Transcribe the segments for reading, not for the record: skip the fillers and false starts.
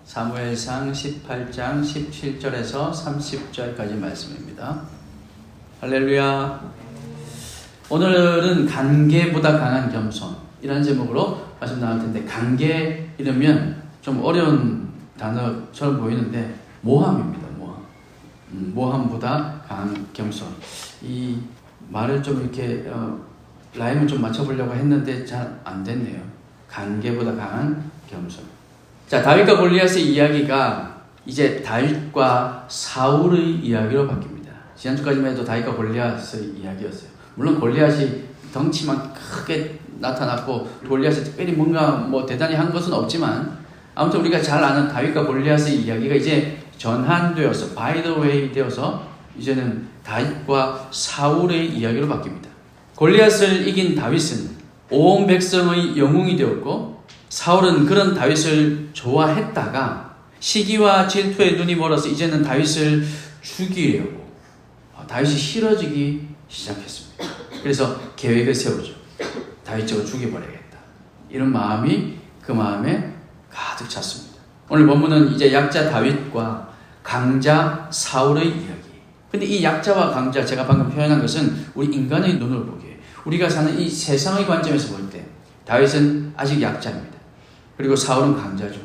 사무엘상 18장 17절에서 30절까지 말씀입니다. 할렐루야. 오늘은 관계보다 강한 겸손이라는 제목으로 말씀 나눌 텐데, 관계 이러면 좀 어려운 단어처럼 보이는데 모함입니다. 모함보다 강한 겸손. 이 말을 좀 이렇게 라임을 좀 맞춰보려고 했는데 잘 안 됐네요. 관계보다 강한 겸손. 자, 다윗과 골리앗의 이야기가 이제 다윗과 사울의 이야기로 바뀝니다. 지난주까지만 해도 다윗과 골리앗의 이야기였어요. 물론 골리앗이 덩치만 크게 나타났고 골리앗이 특별히 뭔가 대단히 한 것은 없지만, 아무튼 우리가 잘 아는 다윗과 골리앗의 이야기가 이제 전환되어서 by the way 되어서 이제는 다윗과 사울의 이야기로 바뀝니다. 골리앗을 이긴 다윗은 온 백성의 영웅이 되었고, 사울은 그런 다윗을 좋아했다가 시기와 질투에 눈이 멀어서 이제는 다윗을 죽이려고 다윗이 싫어지기 시작했습니다. 그래서 계획을 세우죠. 다윗 저거 죽여버려야겠다. 이런 마음이 그 마음에 가득 찼습니다. 오늘 본문은 이제 약자 다윗과 강자 사울의 이야기. 근데 이 약자와 강자, 제가 방금 표현한 것은 우리 인간의 눈으로 보기에, 우리가 사는 이 세상의 관점에서 볼 때 다윗은 아직 약자입니다. 그리고 사울은 강자죠.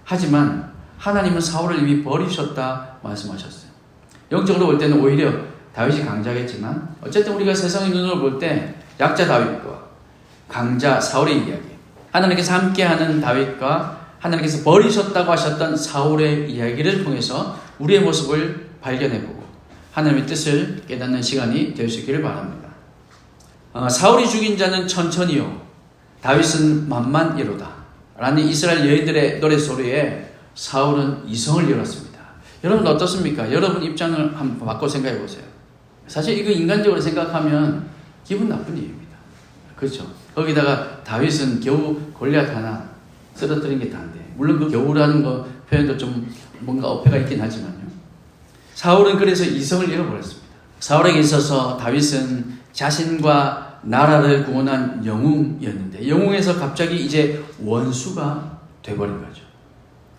하지만 하나님은 사울을 이미 버리셨다 말씀하셨어요. 영적으로 볼 때는 오히려 다윗이 강자겠지만, 어쨌든 우리가 세상의 눈으로 볼 때 약자 다윗과 강자 사울의 이야기, 하나님께서 함께하는 다윗과 하나님께서 버리셨다고 하셨던 사울의 이야기를 통해서 우리의 모습을 발견해보고 하나님의 뜻을 깨닫는 시간이 될 수 있기를 바랍니다. 사울이 죽인 자는 천천히요, 다윗은 만만이로다 라는 이스라엘 여인들의 노래소리에 사울은 이성을 잃었습니다. 여러분 어떻습니까? 여러분 입장을 한번 바꿔 생각해 보세요. 사실 이거 인간적으로 생각하면 기분 나쁜 일입니다. 그렇죠? 거기다가 다윗은 겨우 골리앗 하나 쓰러뜨린 게 다인데, 물론 그 겨우라는 거 표현도 좀 뭔가 어폐가 있긴 하지만요. 사울은 그래서 이성을 잃어버렸습니다. 사울에게 있어서 다윗은 자신과 나라를 구원한 영웅이었는데, 영웅에서 갑자기 이제 원수가 돼버린 거죠.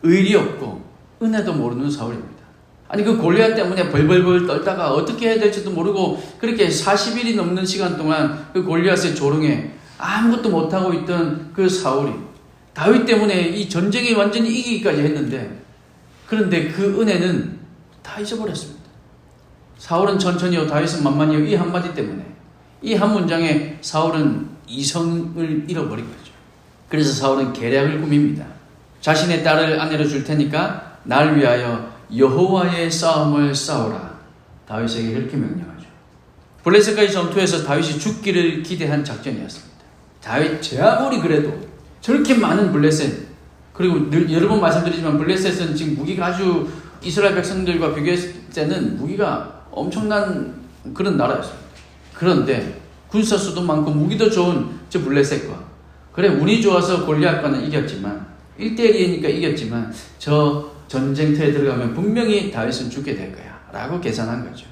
의리 없고 은혜도 모르는 사울입니다. 아니, 그 골리앗 때문에 벌벌벌 떨다가 어떻게 해야 될지도 모르고 그렇게 40일이 넘는 시간 동안 그 골리앗의 조롱에 아무것도 못하고 있던 그 사울이 다윗 때문에 이 전쟁에 완전히 이기기까지 했는데, 그런데 그 은혜는 다 잊어버렸습니다. 사울은 천천히요, 다윗은 만만히요, 이 한마디 때문에, 이 한 문장에 사울은 이성을 잃어버린 거죠. 그래서 사울은 계략을 꾸밉니다. 자신의 딸을 아내로 줄 테니까 날 위하여 여호와의 싸움을 싸우라, 다윗에게 이렇게 명령하죠. 블레셋과의 전투에서 다윗이 죽기를 기대한 작전이었습니다. 다윗 아무리 그래도 저렇게 많은 블레셋, 그리고 늘 여러 번 말씀드리지만 블레셋은 지금 무기가 아주 이스라엘 백성들과 비교했을 때는 무기가 엄청난 그런 나라였습니다. 그런데 군사수도 많고 무기도 좋은 저 블레셋과, 그래 운이 좋아서 골리앗과는 이겼지만 1대1이니까 이겼지만 저 전쟁터에 들어가면 분명히 다윗은 죽게 될 거야 라고 계산한 거죠.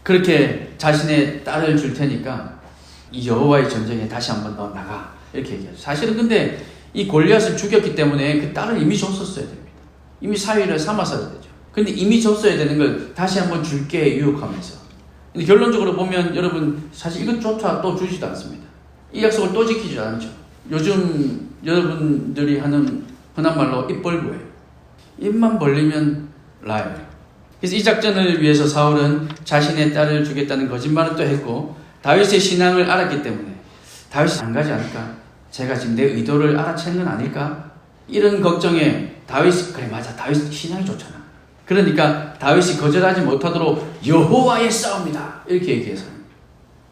그렇게 자신의 딸을 줄 테니까 이 여호와의 전쟁에 다시 한번 너 나가, 이렇게 얘기하죠. 사실은 근데 이 골리앗을 죽였기 때문에 그 딸을 이미 줬었어야 됩니다. 이미 사위를 삼았어야 되죠. 근데 이미 줬어야 되는 걸 다시 한번 줄게 유혹하면서. 근데 결론적으로 보면 여러분, 사실 이것조차 또 주지도 않습니다. 이 약속을 또 지키지 않죠. 요즘 여러분들이 하는 흔한 말로 입벌구예요. 입만 벌리면 라이브. 그래서 이 작전을 위해서 사울은 자신의 딸을 주겠다는 거짓말을 또 했고, 다윗의 신앙을 알았기 때문에 다윗이 안 가지 않을까? 제가 지금 내 의도를 알아챈 건 아닐까? 이런 걱정에 다윗이, 그래 맞아, 다윗 신앙이 좋잖아. 그러니까 다윗이 거절하지 못하도록 여호와의 싸움이다, 이렇게 얘기해서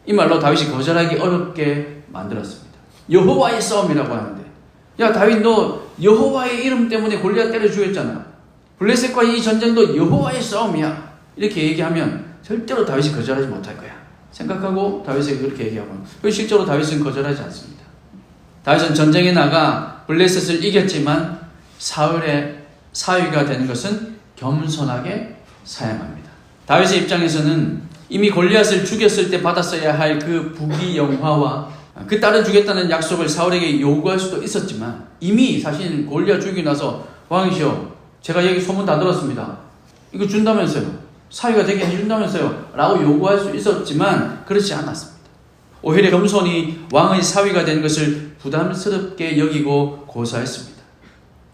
이 말로 다윗이 거절하기 어렵게 만들었습니다. 여호와의 싸움이라고 하는데, 야 다윗, 너 여호와의 이름 때문에 골리앗 때려 죽였잖아. 블레셋과 이 전쟁도 여호와의 싸움이야, 이렇게 얘기하면 절대로 다윗이 거절하지 못할 거야 생각하고 다윗에게 그렇게 얘기하고, 실제로 다윗은 거절하지 않습니다. 다윗은 전쟁에 나가 블레셋을 이겼지만 사울의 사위가 되는 것은 겸손하게 사양합니다. 다윗의 입장에서는 이미 골리앗을 죽였을 때 받았어야 할 그 부귀 영화와 그 딸을 주겠다는 약속을 사울에게 요구할 수도 있었지만 이미 사실 골리앗 죽이고 나서 왕이시여 제가 여기 소문 다 들었습니다. 이거 준다면서요. 사위가 되게 해준다면서요. 라고 요구할 수 있었지만 그렇지 않았습니다. 오히려 겸손히 왕의 사위가 된 것을 부담스럽게 여기고 고사했습니다.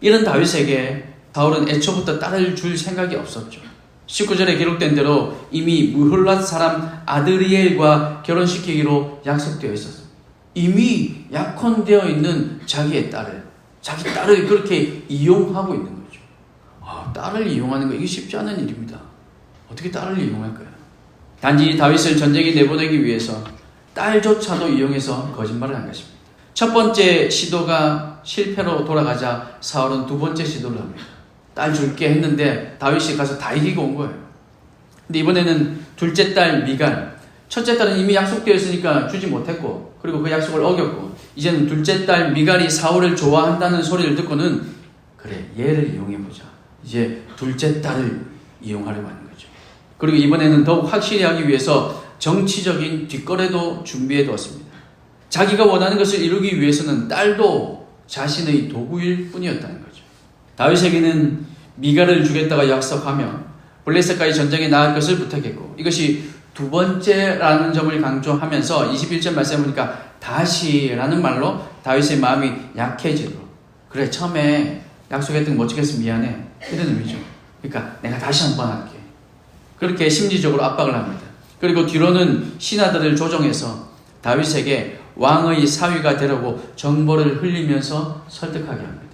이런 다윗에게 사울은 애초부터 딸을 줄 생각이 없었죠. 19절에 기록된 대로 이미 무홀랏 사람 아드리엘과 결혼시키기로 약속되어 있었습니다. 이미 약혼되어 있는 자기의 딸을, 자기 딸을 그렇게 이용하고 있는 거죠. 딸을 이용하는 거 이게 쉽지 않은 일입니다. 어떻게 딸을 이용할까요? 단지 다윗을 전쟁에 내보내기 위해서 딸조차도 이용해서 거짓말을 한 것입니다. 첫 번째 시도가 실패로 돌아가자 사울은 두 번째 시도를 합니다. 딸 줄게 했는데 다윗이 가서 다 이기고 온 거예요. 근데 이번에는 둘째 딸 미갈, 첫째 딸은 이미 약속되어 있으니까 주지 못했고 그리고 그 약속을 어겼고 이제는 둘째 딸 미갈이 사울을 좋아한다는 소리를 듣고는 그래 얘를 이용해보자. 이제 둘째 딸을 이용하려고 하는 거죠. 그리고 이번에는 더욱 확실히 하기 위해서 정치적인 뒷거래도 준비해 두었습니다. 자기가 원하는 것을 이루기 위해서는 딸도 자신의 도구일 뿐이었다는 거죠. 다윗에게는 미갈을 주겠다고 약속하며 블레셋과의 전쟁에 나갈 것을 부탁했고 이것이 두 번째라는 점을 강조하면서 21절 말씀해 보니까 다시라는 말로 다윗의 마음이 약해지도록 그래 처음에 약속했던 거 못 지켰으면 미안해 이런 의미죠. 그러니까 내가 다시 한번 할게. 그렇게 심리적으로 압박을 합니다. 그리고 뒤로는 신하들을 조정해서 다윗에게 왕의 사위가 되라고 정보를 흘리면서 설득하게 합니다.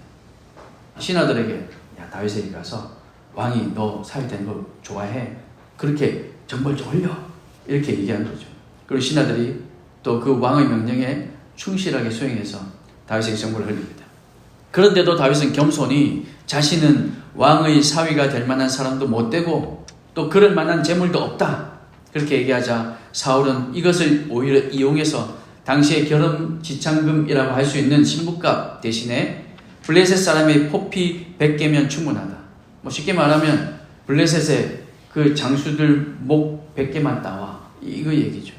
신하들에게 야 다윗에게 가서 왕이 너 사위 되는 거 좋아해. 그렇게 정보를 좀 흘려. 이렇게 얘기한 거죠. 그리고 신하들이 또 그 왕의 명령에 충실하게 수행해서 다윗에게 정보를 흘립니다. 그런데도 다윗은 겸손히 자신은 왕의 사위가 될 만한 사람도 못 되고 또 그럴 만한 재물도 없다. 그렇게 얘기하자 사울은 이것을 오히려 이용해서 당시의 결혼 지참금이라고 할 수 있는 신부값 대신에 블레셋 사람의 포피 100개면 충분하다. 쉽게 말하면 블레셋의 그 장수들 목 100개만 따와. 이거 얘기죠.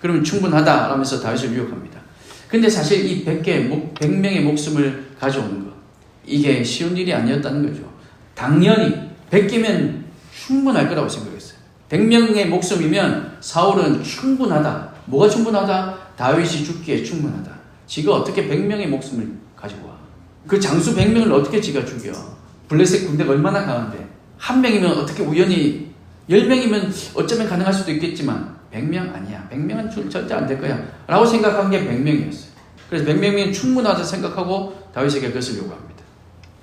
그러면 충분하다 라면서 다윗을 유혹합니다. 근데 사실 이 100명의 목숨을 가져오는 것 이게 쉬운 일이 아니었다는 거죠. 당연히 100개면 충분할 거라고 생각했어요. 100명의 목숨이면 사울은 충분하다. 뭐가 충분하다? 다윗이 죽기에 충분하다. 지가 어떻게 100명의 목숨을 가지고 와? 그 장수 100명을 어떻게 지가 죽여? 블레셋 군대가 얼마나 강한데 한 명이면 어떻게 우연히 10명이면 어쩌면 가능할 수도 있겠지만 100명 아니야. 100명은 절대 안 될 거야. 라고 생각한 게 100명이었어요. 그래서 100명이면 충분하다 생각하고 다윗에게 그것을 요구합니다.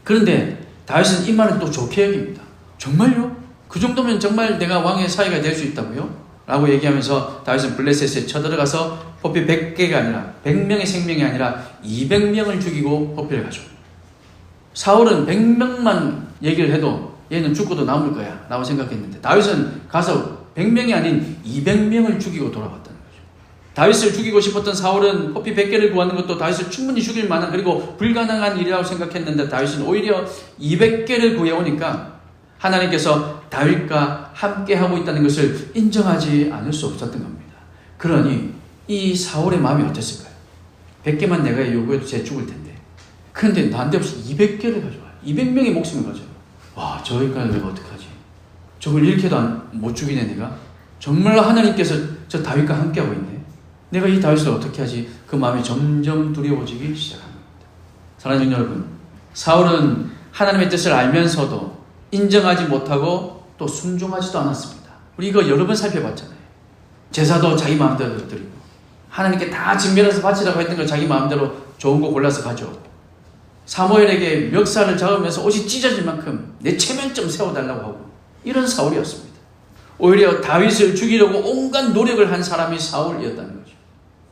그런데 다윗은 이 말은 또 좋게 여깁니다. 정말요? 그 정도면 정말 내가 왕의 사위가 될 수 있다고요? 라고 얘기하면서 다윗은 블레셋에 쳐들어가서 포피 100개가 아니라 100명의 생명이 아니라 200명을 죽이고 포피를 가져옵니다. 사울은 100명만 얘기를 해도 얘는 죽고도 남을 거야 라고 생각했는데 다윗은 가서 100명이 아닌 200명을 죽이고 돌아왔다는 거죠. 다윗을 죽이고 싶었던 사울은 포피 100개를 구하는 것도 다윗을 충분히 죽일 만한 그리고 불가능한 일이라고 생각했는데 다윗은 오히려 200개를 구해오니까 하나님께서 다윗과 함께하고 있다는 것을 인정하지 않을 수 없었던 겁니다. 그러니 이 사울의 마음이 어땠을까요? 100개만 내가 요구해도 쟤 죽을 텐데 그런데 난데없이 200개를 가져와요. 200명의 목숨을 가져와요. 와 저기까지 내가 어떡하지? 저걸 이렇게도 못 죽이네 내가? 정말로 하나님께서 저 다윗과 함께하고 있네. 내가 이 다윗을 어떻게 하지? 그 마음이 점점 두려워지기 시작한 겁니다. 사랑하는 여러분, 사울은 하나님의 뜻을 알면서도 인정하지 못하고 또 순종하지도 않았습니다. 우리 이거 여러 번 살펴봤잖아요. 제사도 자기 마음대로 드리고 하나님께 다 진멸해서 바치라고 했던 걸 자기 마음대로 좋은 거 골라서 가져오고 사무엘에게 멱살을 잡으면서 옷이 찢어질 만큼 내 체면점 세워달라고 하고 이런 사울이었습니다. 오히려 다윗을 죽이려고 온갖 노력을 한 사람이 사울이었다는 거죠.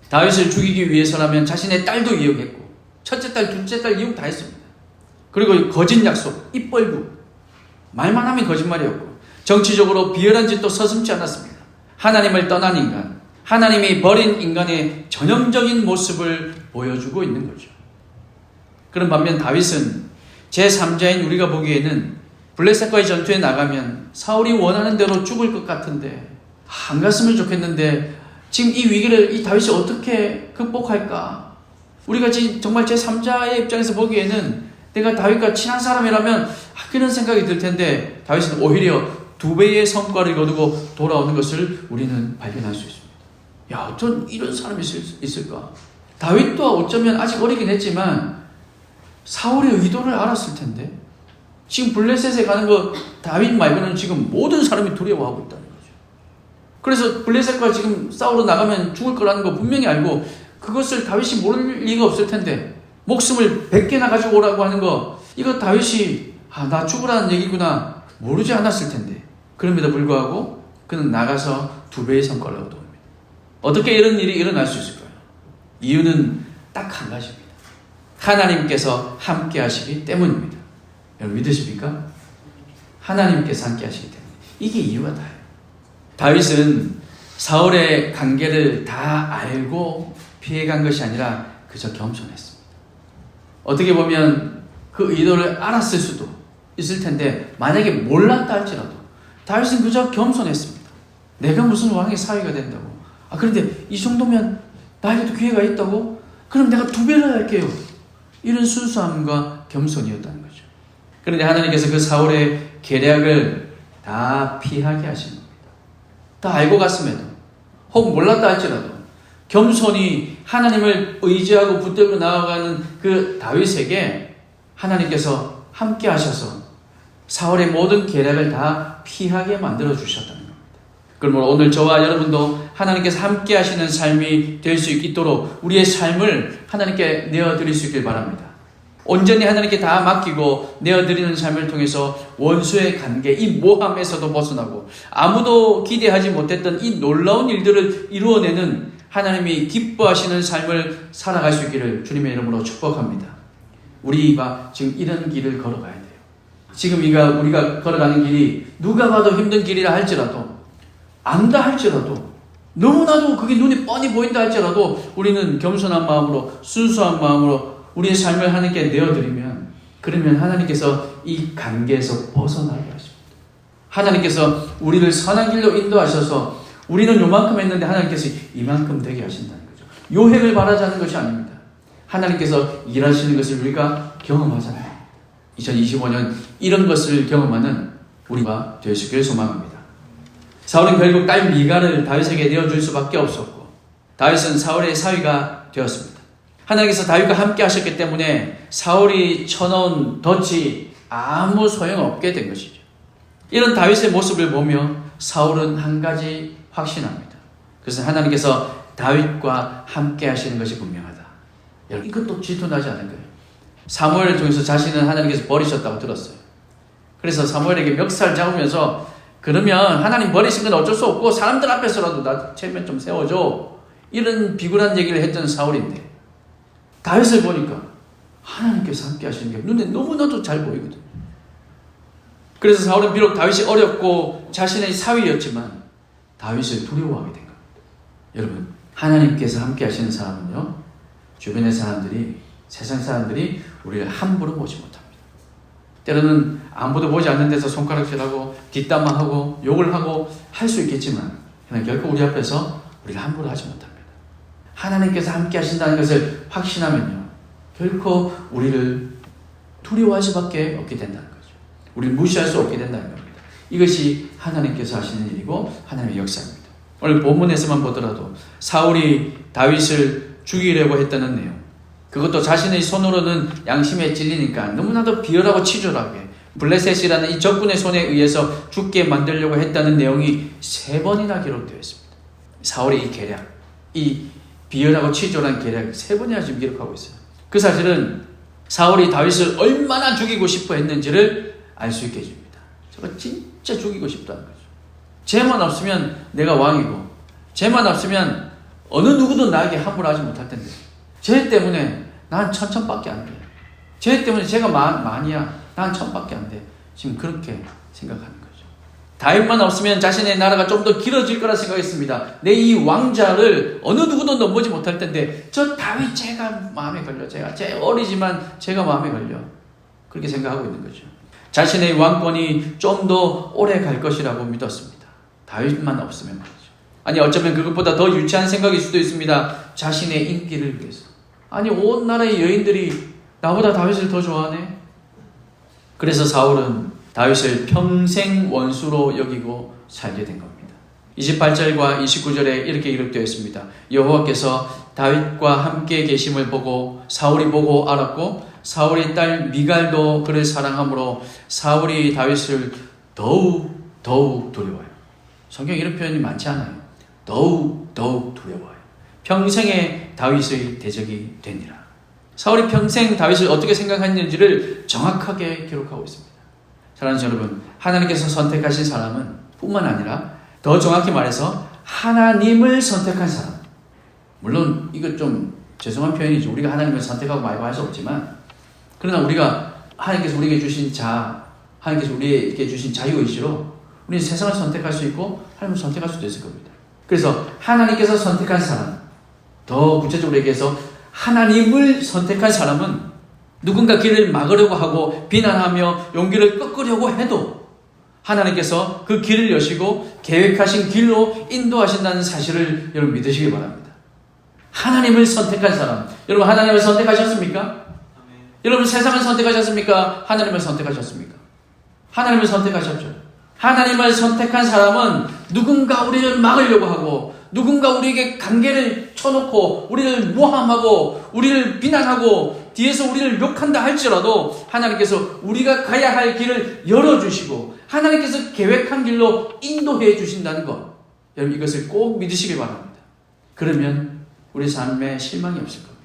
다윗을 죽이기 위해서라면 자신의 딸도 이용했고 첫째 딸, 둘째 딸 이용 다 했습니다. 그리고 거짓 약속, 입 벌고 말만 하면 거짓말이었고 정치적으로 비열한 짓도 서슴지 않았습니다. 하나님을 떠난 인간, 하나님이 버린 인간의 전형적인 모습을 보여주고 있는 거죠. 그런 반면 다윗은 제3자인 우리가 보기에는 블레셋과의 전투에 나가면 사울이 원하는 대로 죽을 것 같은데 안 갔으면 좋겠는데 지금 이 위기를 이 다윗이 어떻게 극복할까? 우리가 지금 정말 제3자의 입장에서 보기에는 내가 다윗과 친한 사람이라면 그런 생각이 들 텐데 다윗은 오히려 2배의 성과를 거두고 돌아오는 것을 우리는 발견할 수 있습니다. 야, 어떤 이런 사람이 있을까? 다윗도 어쩌면 아직 어리긴 했지만 사울의 의도를 알았을 텐데 지금 블레셋에 가는 거 다윗 말고는 지금 모든 사람이 두려워하고 있다는 거죠. 그래서 블레셋과 지금 싸우러 나가면 죽을 거라는 거 분명히 알고 그것을 다윗이 모를 리가 없을 텐데 목숨을 100개나 가지고 오라고 하는 거 이거 다윗이 나 죽으라는 얘기구나 모르지 않았을 텐데 그럼에도 불구하고 그는 나가서 2배의 성과를 얻어옵니다. 어떻게 이런 일이 일어날 수 있을까요? 이유는 딱 한 가지입니다. 하나님께서 함께 하시기 때문입니다. 여러분 믿으십니까? 하나님께서 함께 하시기 때문에 이게 이유가 다예요. 다윗은 사울의 관계를 다 알고 피해간 것이 아니라 그저 겸손했습니다. 어떻게 보면 그 의도를 알았을 수도 있을 텐데 만약에 몰랐다 할지라도 다윗은 그저 겸손했습니다. 내가 무슨 왕의 사위가 된다고. 그런데 이 정도면 나에게도 기회가 있다고? 그럼 내가 2배를 할게요. 이런 순수함과 겸손이었다는 거죠. 그런데 하나님께서 그 사울의 계략을 다 피하게 하신 겁니다. 다 알고 갔음에도 혹 몰랐다 할지라도 겸손히 하나님을 의지하고 붙들고 나아가는 그 다윗에게 하나님께서 함께 하셔서 사울의 모든 계략을 다 피하게 만들어 주셨다는 겁니다. 그러므로 오늘 저와 여러분도 하나님께서 함께 하시는 삶이 될 수 있도록 우리의 삶을 하나님께 내어드릴 수 있길 바랍니다. 온전히 하나님께 다 맡기고 내어드리는 삶을 통해서 원수의 관계, 이 모함에서도 벗어나고 아무도 기대하지 못했던 이 놀라운 일들을 이루어내는 하나님이 기뻐하시는 삶을 살아갈 수 있기를 주님의 이름으로 축복합니다. 우리가 지금 이런 길을 걸어가야 돼요. 지금 우리가 걸어가는 길이 누가 봐도 힘든 길이라 할지라도 안다 할지라도 너무나도 그게 눈에 뻔히 보인다 할지라도 우리는 겸손한 마음으로 순수한 마음으로 우리의 삶을 하나님께 내어드리면 그러면 하나님께서 이 관계에서 벗어나게 하십니다. 하나님께서 우리를 선한 길로 인도하셔서 우리는 요만큼 했는데 하나님께서 이만큼 되게 하신다는 거죠. 요행을 바라자는 것이 아닙니다. 하나님께서 일하시는 것을 우리가 경험하잖아요. 2025년 이런 것을 경험하는 우리가 될 수 있기를 소망합니다. 사울은 결국 딸 미갈을 다윗에게 내어줄 수밖에 없었고 다윗은 사울의 사위가 되었습니다. 하나님께서 다윗과 함께 하셨기 때문에 사울이 쳐놓은 덫이 아무 소용없게 된 것이죠. 이런 다윗의 모습을 보며 사울은 한 가지 확신합니다. 그래서 하나님께서 다윗과 함께 하시는 것이 분명하다. 여러분 이것도 질투나지 않을까요? 사무엘을 통해서 자신은 하나님께서 버리셨다고 들었어요. 그래서 사무엘에게 멱살 잡으면서 그러면 하나님 버리신 건 어쩔 수 없고 사람들 앞에서라도 나 체면 좀 세워줘. 이런 비굴한 얘기를 했던 사울인데 다윗을 보니까 하나님께서 함께 하시는 게 눈에 너무나도 잘 보이거든요. 그래서 사울은 비록 다윗이 어렵고 자신의 사위였지만 다윗을 두려워하게 된 겁니다. 여러분 하나님께서 함께 하시는 사람은요 주변의 사람들이 세상 사람들이 우리를 함부로 보지 못합니다. 때로는 아무도 보지 않는 데서 손가락질하고 뒷담화하고 욕을 하고 할 수 있겠지만 그냥 결코 우리 앞에서 우리를 함부로 하지 못합니다. 하나님께서 함께 하신다는 것을 확신하면요 결코 우리를 두려워할 수밖에 없게 된다는 거죠. 우리를 무시할 수 없게 된다는 겁니다. 이것이 하나님께서 하시는 일이고 하나님의 역사입니다. 오늘 본문에서만 보더라도 사울이 다윗을 죽이려고 했다는 내용, 그것도 자신의 손으로는 양심에 찔리니까 너무나도 비열하고 치졸하게 블레셋이라는 이 적군의 손에 의해서 죽게 만들려고 했다는 내용이 3번이나 기록되어 있습니다. 사울의 이 계략, 이 비열하고 치졸한 계략 3번이나 지금 기록하고 있어요. 그 사실은 사울이 다윗을 얼마나 죽이고 싶어 했는지를 알 수 있게 해줍니다. 저거 진짜 죽이고 싶다는 거죠. 쟤만 없으면 내가 왕이고 쟤만 없으면 어느 누구도 나에게 함부로 하지 못할 텐데 쟤 때문에 난 1000밖에 안 돼. 쟤 때문에 쟤가 만이야. 난 1000밖에 안 돼. 지금 그렇게 생각하는 거죠. 다윗만 없으면 자신의 나라가 좀 더 길어질 거라 생각했습니다. 내 이 왕자를 어느 누구도 넘보지 못할 텐데 저 다윗 쟤가 마음에 걸려. 쟤 어리지만 쟤가 마음에 걸려. 그렇게 생각하고 있는 거죠. 자신의 왕권이 좀 더 오래 갈 것이라고 믿었습니다. 다윗만 없으면 말이죠. 아니 어쩌면 그것보다 더 유치한 생각일 수도 있습니다. 자신의 인기를 위해서. 아니 온 나라의 여인들이 나보다 다윗을 더 좋아하네. 그래서 사울은 다윗을 평생 원수로 여기고 살게 된 겁니다. 28절과 29절에 이렇게 기록되어 있습니다. 여호와께서 다윗과 함께 계심을 보고 사울이 보고 알았고 사울의 딸 미갈도 그를 사랑하므로 사울이 다윗을 더욱 두려워요. 성경에 이런 표현이 많지 않아요. 더욱 두려워요. 평생의 다윗의 대적이 되니라. 사울이 평생 다윗을 어떻게 생각했는지를 정확하게 기록하고 있습니다. 사랑하는 여러분, 하나님께서 선택하신 사람은 뿐만 아니라 더 정확히 말해서 하나님을 선택한 사람. 물론 이거 좀 죄송한 표현이죠. 우리가 하나님을 선택하고 말고 할 수 없지만 그러나 우리가 하나님께서 우리에게 주신 하나님께서 우리에게 주신 자유의지로 우리는 세상을 선택할 수 있고 하나님을 선택할 수도 있을 겁니다. 그래서 하나님께서 선택한 사람, 더 구체적으로 얘기해서 하나님을 선택한 사람은 누군가 길을 막으려고 하고 비난하며 용기를 꺾으려고 해도 하나님께서 그 길을 여시고 계획하신 길로 인도하신다는 사실을 여러분 믿으시기 바랍니다. 하나님을 선택한 사람, 여러분 하나님을 선택하셨습니까? 아멘. 여러분 세상을 선택하셨습니까? 하나님을 선택하셨습니까? 하나님을 선택하셨죠. 하나님을 선택한 사람은 누군가 우리를 막으려고 하고 누군가 우리에게 관계를 쳐놓고 우리를 모함하고 우리를 비난하고 뒤에서 우리를 욕한다 할지라도 하나님께서 우리가 가야 할 길을 열어주시고 하나님께서 계획한 길로 인도해 주신다는 것, 여러분 이것을 꼭 믿으시기 바랍니다. 그러면 우리 삶에 실망이 없을 겁니다.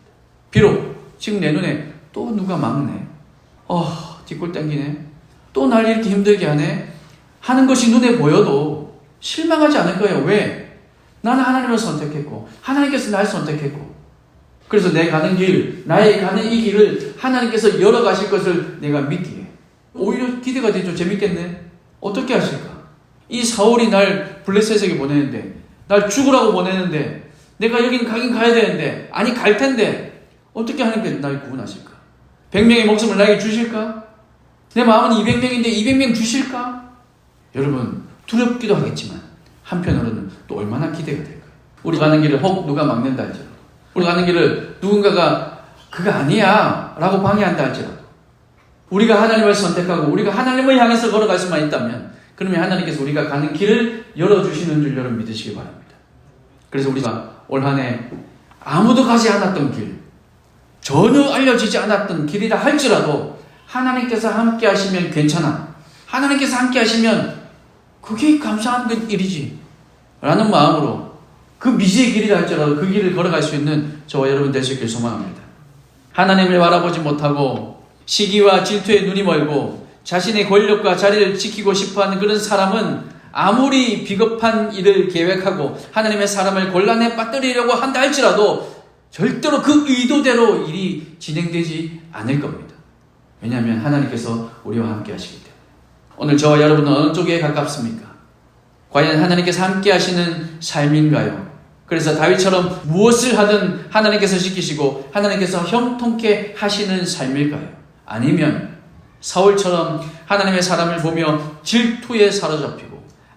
비록 지금 내 눈에 또 누가 막네, 뒷골 당기네, 또 날 이렇게 힘들게 하네 하는 것이 눈에 보여도 실망하지 않을 거예요. 왜? 나는 하나님을 선택했고 하나님께서 날 선택했고 그래서 내 가는 길, 나의 가는 이 길을 하나님께서 열어가실 것을 내가 믿기에 오히려 기대가 되죠. 재밌겠네. 어떻게 하실까? 이 사울이 날 블레셋에게 보내는데 날 죽으라고 보내는데 내가 여긴 가긴 가야 되는데 아니 갈 텐데 어떻게 하나님께서 날 구원하실까? 100명의 목숨을 나에게 주실까? 내 마음은 200명인데 200명 주실까? 여러분 두렵기도 하겠지만 한편으로는 또 얼마나 기대가 될까요? 우리 가는 길을 혹 누가 막는다 할지라도 우리 가는 길을 누군가가 그거 아니야 라고 방해한다 할지라도 우리가 하나님을 선택하고 우리가 하나님을 향해서 걸어갈 수만 있다면 그러면 하나님께서 우리가 가는 길을 열어주시는 줄 여러분 믿으시기 바랍니다. 그래서 우리가 올 한 해 아무도 가지 않았던 길, 전혀 알려지지 않았던 길이라 할지라도 하나님께서 함께 하시면 괜찮아, 하나님께서 함께 하시면 그게 감사한 일이지 라는 마음으로 그 미지의 길이라 할지라도 그 길을 걸어갈 수 있는 저와 여러분 되시길 소망합니다. 하나님을 바라보지 못하고 시기와 질투에 눈이 멀고 자신의 권력과 자리를 지키고 싶어하는 그런 사람은 아무리 비겁한 일을 계획하고 하나님의 사람을 곤란에 빠뜨리려고 한다 할지라도 절대로 그 의도대로 일이 진행되지 않을 겁니다. 왜냐하면 하나님께서 우리와 함께 하시기 때문에. 오늘 저와 여러분은 어느 쪽에 가깝습니까? 과연 하나님께서 함께 하시는 삶인가요? 그래서 다윗처럼 무엇을 하든 하나님께서 지키시고 하나님께서 형통케 하시는 삶일까요? 아니면 사울처럼 하나님의 사람을 보며 질투에 사로잡히고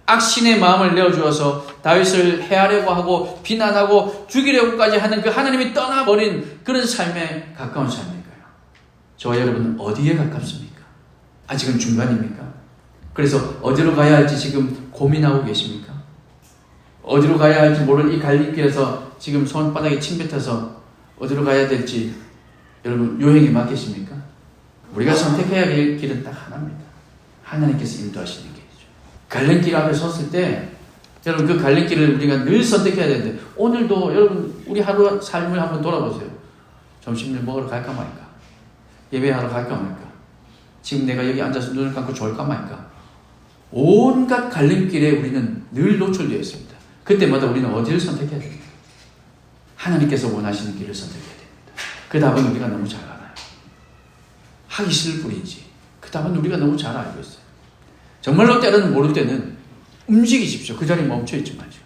악신의 마음을 내어주어서 다윗을 해하려고 하고 비난하고 죽이려고까지 하는 그 하나님이 떠나버린 그런 삶에 가까운 삶일까요? 저와 여러분은 어디에 가깝습니까? 아직은 중간입니까? 그래서 어디로 가야 할지 지금 고민하고 계십니까? 어디로 가야 할지 모르는 이 갈림길에서 지금 손바닥에 침 뱉어서 어디로 가야 될지 여러분 요행에 맡기십니까? 우리가 선택해야 될 길은 딱 하나입니다. 하나님께서 인도하시는 길이죠. 갈림길 앞에 섰을 때 여러분 그 갈림길을 우리가 늘 선택해야 되는데 오늘도 여러분 우리 하루 삶을 한번 돌아보세요. 점심을 먹으러 갈까 말까? 예배하러 갈까 말까? 지금 내가 여기 앉아서 눈을 감고 졸까 말까? 온갖 갈림길에 우리는 늘 노출되어 있습니다. 그때마다 우리는 어디를 선택해야 됩니까? 하나님께서 원하시는 길을 선택해야 됩니다. 그 답은 우리가 너무 잘 알아요. 하기 싫을 뿐이지 그 답은 우리가 너무 잘 알고 있어요. 정말로 때로는 모를 때는 움직이십시오. 그 자리에 멈춰있지 마시고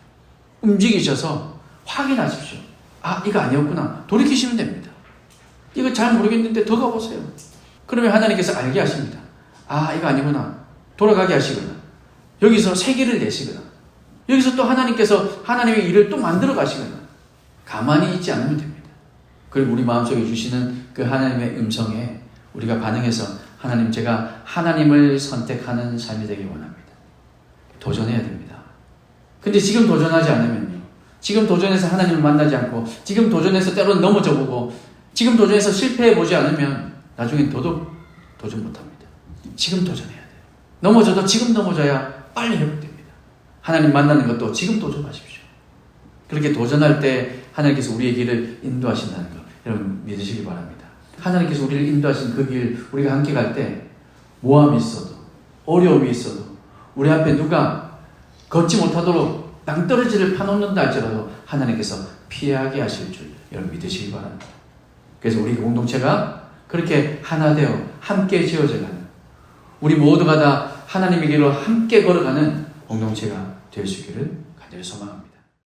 움직이셔서 확인하십시오. 아 이거 아니었구나. 돌이키시면 됩니다. 이거 잘 모르겠는데 더 가보세요. 그러면 하나님께서 알게 하십니다. 아 이거 아니구나. 돌아가게 하시거나 여기서 새 길을 내시거나 여기서 또 하나님께서 하나님의 일을 또 만들어 가시거나 가만히 있지 않으면 됩니다. 그리고 우리 마음속에 주시는 그 하나님의 음성에 우리가 반응해서 하나님, 제가 하나님을 선택하는 삶이 되길 원합니다. 도전해야 됩니다. 근데 지금 도전하지 않으면요, 지금 도전해서 하나님을 만나지 않고, 지금 도전해서 때로는 넘어져 보고, 지금 도전해서 실패해 보지 않으면 나중엔 더더욱 도전 못합니다. 지금 도전해야 돼요. 넘어져도 지금 넘어져야 빨리 회복됩니다. 하나님 만나는 것도 지금 도전하십시오. 그렇게 도전할 때 하나님께서 우리의 길을 인도하신다는 것, 여러분 믿으시기 바랍니다. 하나님께서 우리를 인도하신 그 길, 우리가 함께 갈 때 모함이 있어도, 어려움이 있어도, 우리 앞에 누가 걷지 못하도록 낭떠러지를 파놓는다 할지라도 하나님께서 피하게 하실 줄 여러분 믿으시기 바랍니다. 그래서 우리 공동체가 그렇게 하나 되어 함께 지어져가는, 우리 모두가 다 하나님의 길로 함께 걸어가는 공동체가 될 수 있기를 간절히 소망합니다.